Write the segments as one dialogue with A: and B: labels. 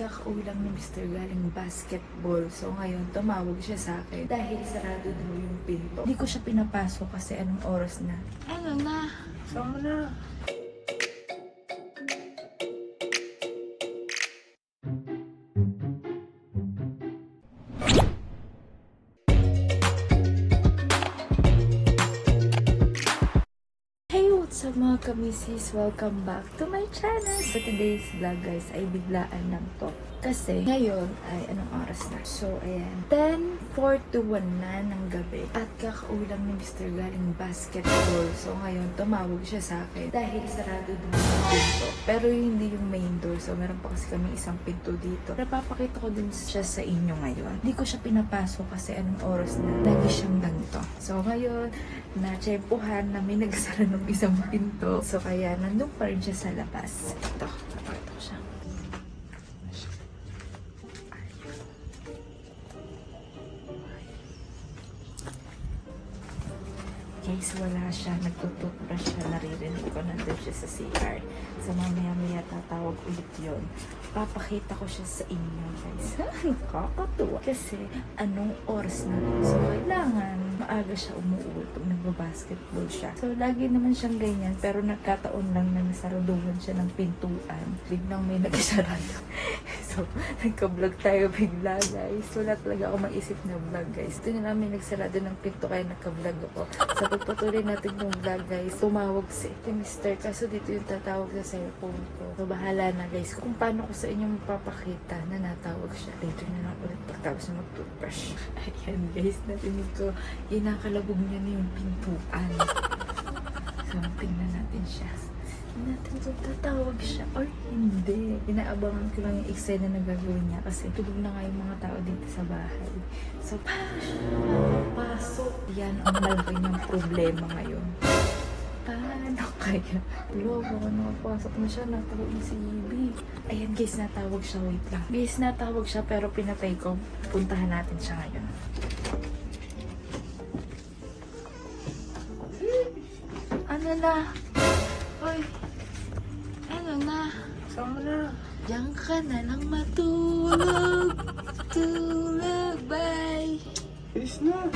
A: kakauwi lang ni Mr. galing basketball. So ngayon, tumawag siya sa akin dahil sarado daw yung pinto. Hindi ko siya pinapasok kasi anong oras na. Ano na?
B: Sama na.
A: What's up mga kamisis? Welcome back to my channel! For today's vlog guys ay biglaan lang to. Kasi ngayon ay anong oras na? So ayan, 10:41 na ng gabi. At kakauwi lang ni Mr. galing basketball. So ngayon tumawag siya sa akin dahil sarado dun yung pinto. Pero hindi yung main door. So meron pa kasi kami isang pinto dito. Napapakita ko din siya sa inyo ngayon. Hindi ko siya pinapasok kasi anong oras na. Lagi siyang ganito. So ngayon, na-tsempuhan na may nagsara ng isang pinto. So kaya nandun pa rin siya sa labas. Ito, napakita ko siya. Guys, wala siya. Nagtututbrush siya. Naririnig ko nandun siya sa CR. So mamaya-maya tatawag ulit yun. Papakita ko siya sa inyo guys. Nakakatuwa. Kasi anong oras na rin. So kailangan maaga siya umuwi pag nagbabasketball siya. So lagi naman siyang ganyan. Pero nagkataon lang na nasaraduhan siya ng pintuan. Biglang may nagsarado. So nagka-vlog tayo bigla guys. Wala talaga ako maisip na vlog guys. Ito na namin nagsarado ng pinto kaya nagka-vlog ako. So pagpatuloy natin yung vlog guys. Tumawag si Mr. Kaso dito yung tatawag sa cellphone ko. So bahala na guys. Kung paano ko sa inyo mapapakita na natawag siya. Later na lang ulit pagtapos na mag-toothbrush. Ayan guys, narinig ko. Inakalabog niya na yung pintuan. So tingnan natin siya. Tingnan natin kung tatawag siya or hindi. Inaabangan ko lang yung eksena na gagawin niya kasi tulog na nga yung mga tao dito sa bahay. So paano siya papasok? Yan ang malaki niyang problema ngayon. Paano kaya? Loko, nakapasok na siya. Natawag na si Yibi. Ayan guys, natawag siya. Wait lang. Guys, natawag siya pero pinatay ko. Puntahan natin siya ngayon. Ano na? Uy. Ano na?
B: Sama na.
A: Diyan ka na lang matulog. Tulog, bye.
B: Peace na.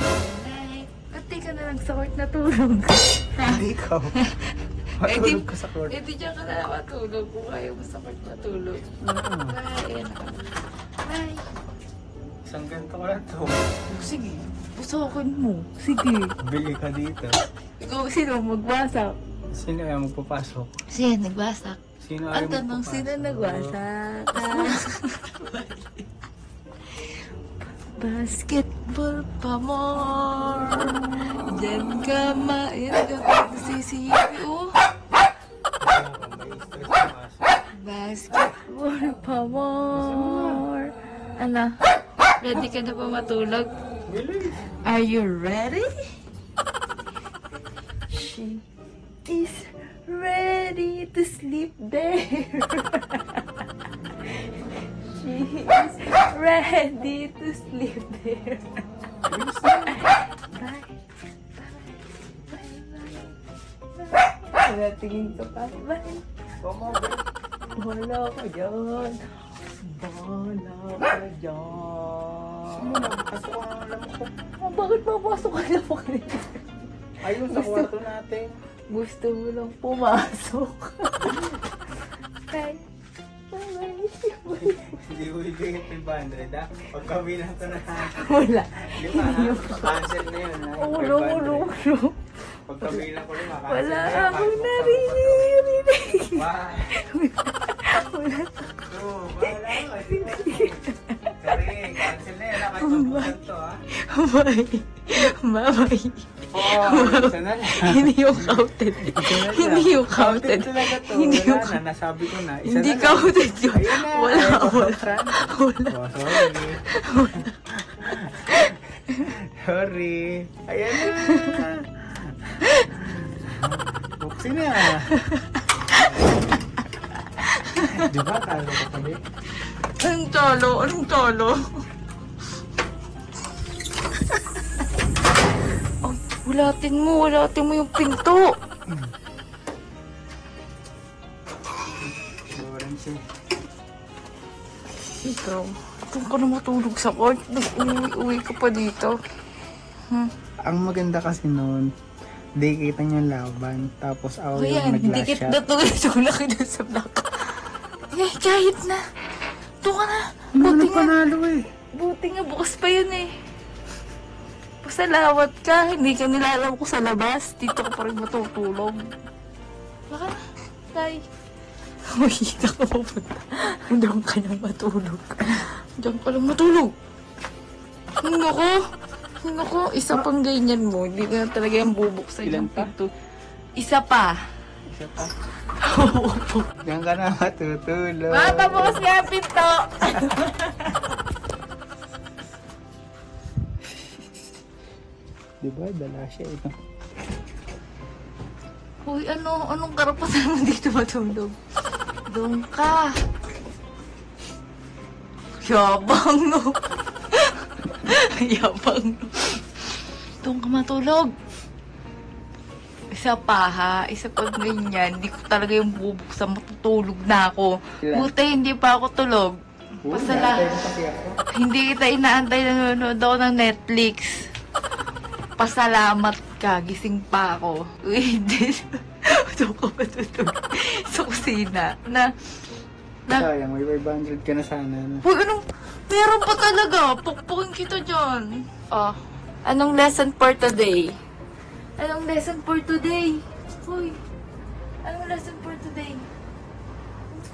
A: Bye. Pati ka na lang sa court natulog.
B: Hindi ikaw. Matulog ka sa court.
A: Eh di diyan ka na lang matulog. Kung ayaw mo sa court matulog. Bye. Ayan na. Bye.
B: Isang ganito ko lang to.
A: Sige. Pusokin mo. Sige.
B: Bili ka dito.
A: Ikaw, sino magwasak?
B: Sino ayaw magpapasok?
A: Sino nagwasak?
B: Sino
A: Ang
B: ayaw
A: tanong,
B: magpapasok?
A: sino nagwasak? Basketball pa more. Diyan ka yan ka si oh. Basketball pa more. Ano? Ready ka na ba matulog?
B: Bili.
A: Are you ready? She is ready to sleep there. She is ready to sleep there. Bye. Bye. Tingin ko pa. Bye. Wala ka dyan. Wala ka dyan.
B: Sino pasok ang alam ko?
A: Oh, bakit mapasok ka na po kanina?
B: Ayun sa kwarto natin.
A: Gusto mo lang pumasok. Bye.
B: Hindi ko ibigay 500 ha? Pagkabilang ko na
A: Wala.
B: 5 ha? Cancel na yun ha?
A: Ulo.
B: Pagkabilang ko 5, cancel
A: Wala
B: na yun.
A: akong narinig.
B: Why?
A: Wala.
B: Oo, wala ka. Sorry, cancel na yun ha? Kahit mabusan to ha?
A: Bye.
B: Isa na lang.
A: Hindi yung counted. Hindi yung counted.
B: Talaga to.
A: Hindi
B: Wala
A: yung
B: na, nasabi ko na. Isa
A: hindi
B: na lang.
A: counted yun.
B: Ayun na.
A: Wala.
B: Oh, sorry. Sorry. Ayan na. Buksin na. Di ba? Kalo ka pa din.
A: Anong talo? Walatin mo yung pinto. Ikaw, kung ka na matulog sa court, uwi ka pa dito.
B: Ang maganda kasi noon, di kita niyo laban. Tapos ako yung
A: Ayan, hindi
B: nag-last
A: kita
B: shot.
A: natulog sa laki dun sa block. Eh, kahit na. Ito ka na.
B: Ano
A: Buti
B: na
A: nga.
B: panalo eh.
A: Buti nga, bukas pa yun eh. Pasalawat ka, hindi ka nilalam ko sa labas. Dito ka pa rin matutulog. Baka na, Tay. Uy, ka ka pupunta. Doon ka nang matulog. Diyan ka lang matulog. Naku. Naku, isa pang ganyan mo. Hindi ka na talaga yung bubuksan
B: Ilan
A: yung
B: pa?
A: pinto. Isa pa.
B: Isa pa.
A: Oo.
B: Diyan ka na matutulog.
A: Matabukas nga ang pinto.
B: Diba? Dala siya ito.
A: Uy, anong karapatan mo dito matulog? Doon ka. Yabang, no? Yabang, no? Doon ka matulog. Isa pa, ha? Isa pag ganyan, hindi ko talaga yung bubuksan, matutulog na ako.
B: Ilan?
A: Buti hindi pa ako tulog. Pasala.
B: Naantay mo kasi ako.
A: Hindi kita inaantay, nanonood ako ng Netflix. Pasalamat ka, gising pa ako. Uy, hindi. Doon ka matutulog sa kusina. Na,
B: Sayang, may 500 ka na sana. No?
A: uy, meron pa talaga. Pukpukin kita dyan. Oh, anong lesson for today? Anong lesson for today? Uy, anong lesson for today?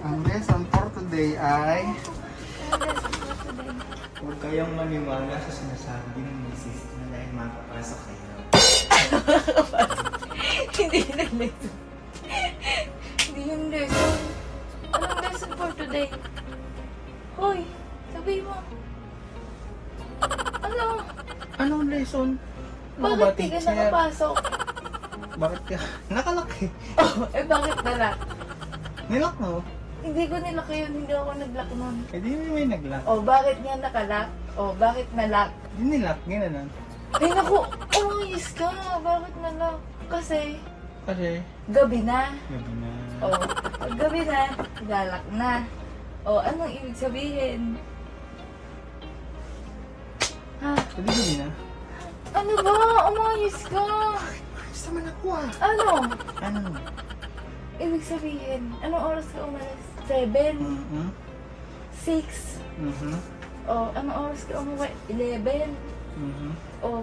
B: Ang lesson for today ay
A: Anong lesson for today?
B: huwag kayong maniwala sa sinasabi ng misis na dahil makapasok kayo.
A: Hindi na lesson. Hindi yung lesson. Anong lesson for today? Hoy, sabi mo. Ano?
B: Anong lesson? Ano
A: Bakit
B: ba,
A: di ka
B: teacher?
A: nakapasok?
B: Bakit ka? Nakalak eh.
A: Oh, eh bakit nalak?
B: Nilak mo?
A: Hindi ko nilak yun, hindi ako nag-lock nun.
B: Eh di may naglock.
A: Oh, bakit nga nakalock? Oh, bakit nalock?
B: Di nilak, gano'n.
A: Ay naku, umayos ka. Bakit nalock? Kasi,
B: Kasi,
A: gabi na.
B: gabi na.
A: Oh, pag gabi na, lalak na. Oh, anong ibig sabihin? Ha?
B: Pwede gabi na.
A: Ano ba? Umayos ka.
B: Ayos naman ako ah.
A: Ano?
B: Ano?
A: Ibig sabihin, anong oras ka umalis? 7?
B: Mhm.
A: 6?
B: Mhm.
A: Oh, anong oras ka umuwi? 11?
B: Mhm.
A: Oh,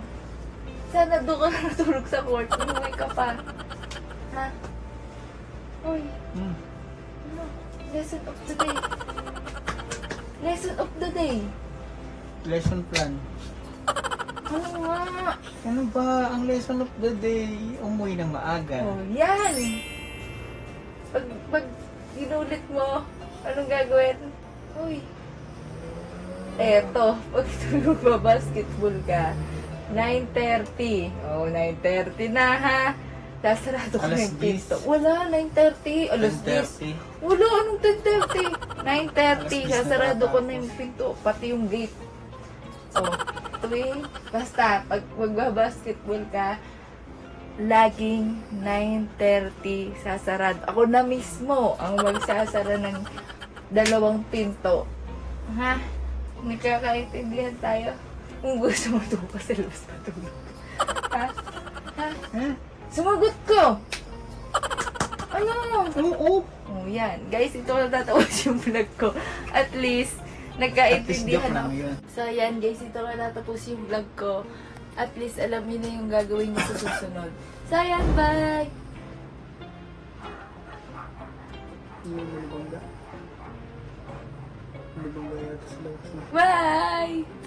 A: sana doon ka na natulog sa court. Umuwi ka pa. Ha? Uy,
B: Mm.
A: ano? Lesson of the day. Lesson of the day.
B: Lesson plan.
A: Ano nga?
B: Ano ba ang lesson of the day? Umuwi ng maaga.
A: Oh, yan! Pag ginulit mo, anong gagawin? Uy. Eto, pag tulog ba basketball ka, 9:30. Oh, 9:30 na ha. Sasarado ko
B: Alas
A: ng pinto.
B: 10.
A: Wala, 9:30. Alas 10.
B: 10:30.
A: Wala, anong 10:30? 9:30.
B: Alas 10
A: Sasarado
B: na
A: ko na yung pinto, pati yung gate. Oh, tuwing, basta, pag magbabasketball ka, laging 9:30 sasarado. Ako na mismo ang magsasara ng 2 pinto. Ha? Nagkakaintindihan tayo? Kung gusto mo doon ka sa labas matulog. Ha? Ha?
B: Ha?
A: Sumagot ko! Ano?
B: Oo.
A: Oh, yan. Guys, ito na tatapos yung vlog ko. At least,
B: At least joke
A: nagkaintindihan
B: lang
A: ako.
B: yun.
A: So, yan guys, ito na tatapos yung vlog ko. At least, alam niyo na yung gagawin niyo sa susunod. So, yan, bye!
B: May bangga. May bangga yata sa labas na.
A: Bye!